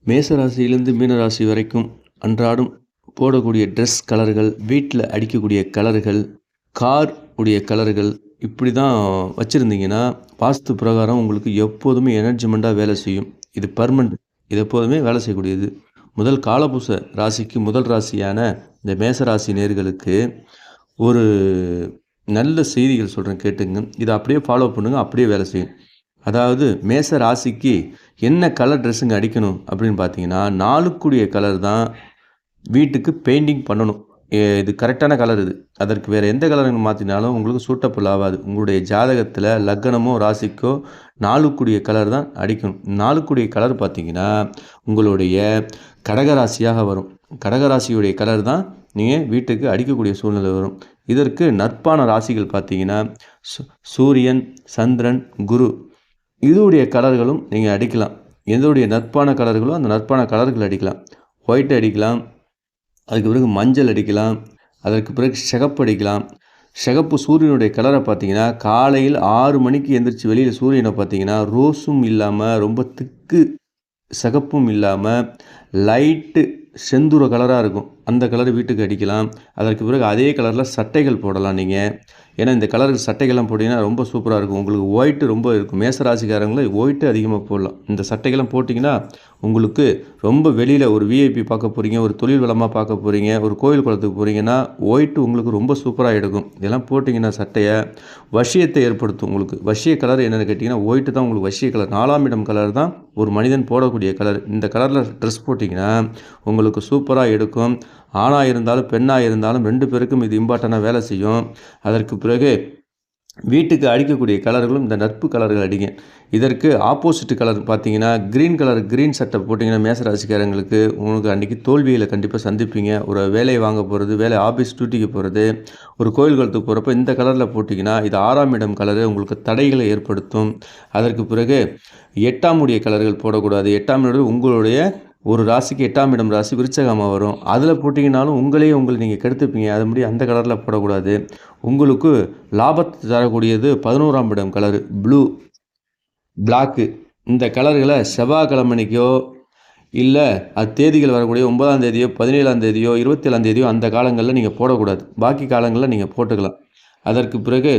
மேசராசியிலிருந்து மீனராசி வரைக்கும் அன்றாடம் போடக்கூடிய ட்ரெஸ் கலர்கள், வீட்டில் அடிக்கக்கூடிய கலர்கள், கார் உடைய கலர்கள் இப்படி தான் வச்சுருந்தீங்கன்னா, வாஸ்து பிரகாரம் உங்களுக்கு எப்போதுமே எனர்ஜிமெண்ட்டாக வேலை செய்யும். இது பர்மனெண்ட். இது எப்போதுமே வேலை செய்யக்கூடியது. முதல் காலபுருஷ ராசிக்கு முதல் ராசியான இந்த மேசராசி நேயர்களுக்கு ஒரு நல்ல செய்திகள் சொல்கிறேன் கேட்டுங்க. இதை அப்படியே ஃபாலோ பண்ணுங்கள், அப்படியே வேலை செய்யும். அதாவது மேச ராசிக்கு என்ன கலர் ட்ரெஸ்ஸுங்க அடிக்கணும் அப்படின்னு பார்த்தீங்கன்னா, 4க்குடைய கலர் தான் வீட்டுக்கு பெயிண்டிங் பண்ணணும். இது கரெக்டான கலர் இது. அதற்கு வேறு எந்த கலருங்க மாற்றினாலும் உங்களுக்கு சூட்டபிள் ஆகாது. உங்களுடைய ஜாதகத்தில் லக்னமோ ராசிக்கோ 4க்குடைய கலர் தான் அடிக்கணும். 4க்குடைய கலர் பார்த்தீங்கன்னா உங்களுடைய கடகராசியாக வரும். கடகராசியுடைய கலர் தான் நீங்கள் வீட்டுக்கு அடிக்கக்கூடிய சூழ்நிலை வரும். இதற்கு நட்பான ராசிகள் பார்த்தீங்கன்னா சூரியன், சந்திரன், குரு இதோடைய கலர்களும் நீங்கள் அடிக்கலாம். எதோடைய நட்பான கலர்களோ அந்த நட்பான கலர்கள் அடிக்கலாம். ஒயிட் அடிக்கலாம், அதுக்கு பிறகு மஞ்சள் அடிக்கலாம், அதற்கு பிறகு சிகப்பு அடிக்கலாம். சிகப்பு சூரியனுடைய கலரை பார்த்தீங்கன்னா காலையில் 6 மணிக்கு எந்திரிச்சு வெளியில் சூரியனை பார்த்தீங்கன்னா ரோஸும் இல்லாமல் ரொம்ப திக்கு சிகப்பும் இல்லாமல் லைட்டு செந்தூர கலராக இருக்கும். அந்த கலர் வீட்டுக்கு அடிக்கலாம். அதற்கு பிறகு அதே கலரில் சட்டைகள் போடலாம் நீங்கள். ஏன்னா இந்த கலருக்கு சட்டைகள்லாம் போட்டிங்கன்னா ரொம்ப சூப்பராக இருக்கும். உங்களுக்கு ஒயிட்டு ரொம்ப இருக்கும். மேசராசிக்காரங்களே ஒயிட்டு அதிகமாக போடலாம். இந்த சட்டைகள்லாம் போட்டிங்கன்னா உங்களுக்கு ரொம்ப வெளியில் ஒரு விஐபி பார்க்க போகிறீங்க, ஒரு தொழில் வளமாக பார்க்க போகிறீங்க, ஒரு கோயில் குளத்துக்கு போகிறீங்கன்னா ஒயிட்டு உங்களுக்கு ரொம்ப சூப்பராக எடுக்கும். இதெல்லாம் போட்டிங்கன்னா சட்டையை வசியத்தை ஏற்படுத்தும். உங்களுக்கு வசிய கலர் என்னென்னு கேட்டிங்கன்னா ஒயிட்டு தான் உங்களுக்கு வசிய கலர். 4ஆம் இடம் கலர் தான் ஒரு மனிதன் போடக்கூடிய கலர். இந்த கலரில் ட்ரெஸ் போட்டிங்கன்னா உங்களுக்கு சூப்பராக எடுக்கும். ஆணாக இருந்தாலும் பெண்ணாக இருந்தாலும் 2 பேருக்கும் இது இம்பார்ட்டண்ட்டாக வேலை செய்யும். அதற்கு பிறகு வீட்டுக்கு அடிக்கக்கூடிய கலர்களும் இந்த நட்பு கலர்கள் அடிங்க. இதற்கு ஆப்போசிட் கலர் பார்த்தீங்கன்னா க்ரீன் சட்டை போட்டிங்கன்னா மேசராசிக்காரங்களுக்கு உங்களுக்கு அன்றைக்கி தோல்வியில் கண்டிப்பாக சந்திப்பீங்க. ஒரு வேலையை வாங்க போகிறது, ஆஃபீஸ் டியூட்டிக்கு போகிறது, ஒரு கோயில் குளத்துக்கு போகிறப்ப இந்த கலரில் போட்டிங்கன்னா இது 6ஆம் இடம் கலரு உங்களுக்கு தடைகளை ஏற்படுத்தும். அதற்கு பிறகு 8ஆம் உடைய கலர்கள் போடக்கூடாது. 8ஆம் இடம் உங்களுடைய ஒரு ராசிக்கு 8ஆம் இடம் ராசி விருச்சகமாக வரும். அதில் போட்டிங்கனாலும் உங்களை நீங்கள் கெடுத்துப்பீங்க. அது முடியும் அந்த கலரில் போடக்கூடாது. உங்களுக்கு லாபத்தை தரக்கூடியது 11ஆம் இடம் கலரு ப்ளூ, பிளாக்கு. இந்த கலர்களை செவ்வாய்க்கிழமைக்கோ இல்லை அது தேதிகள் வரக்கூடிய 9ஆம் தேதியோ 17ஆம் தேதியோ 27ஆம் தேதியோ அந்த காலங்களில் நீங்கள் போடக்கூடாது. பாக்கி காலங்களில் நீங்கள் போட்டுக்கலாம். அதற்கு பிறகு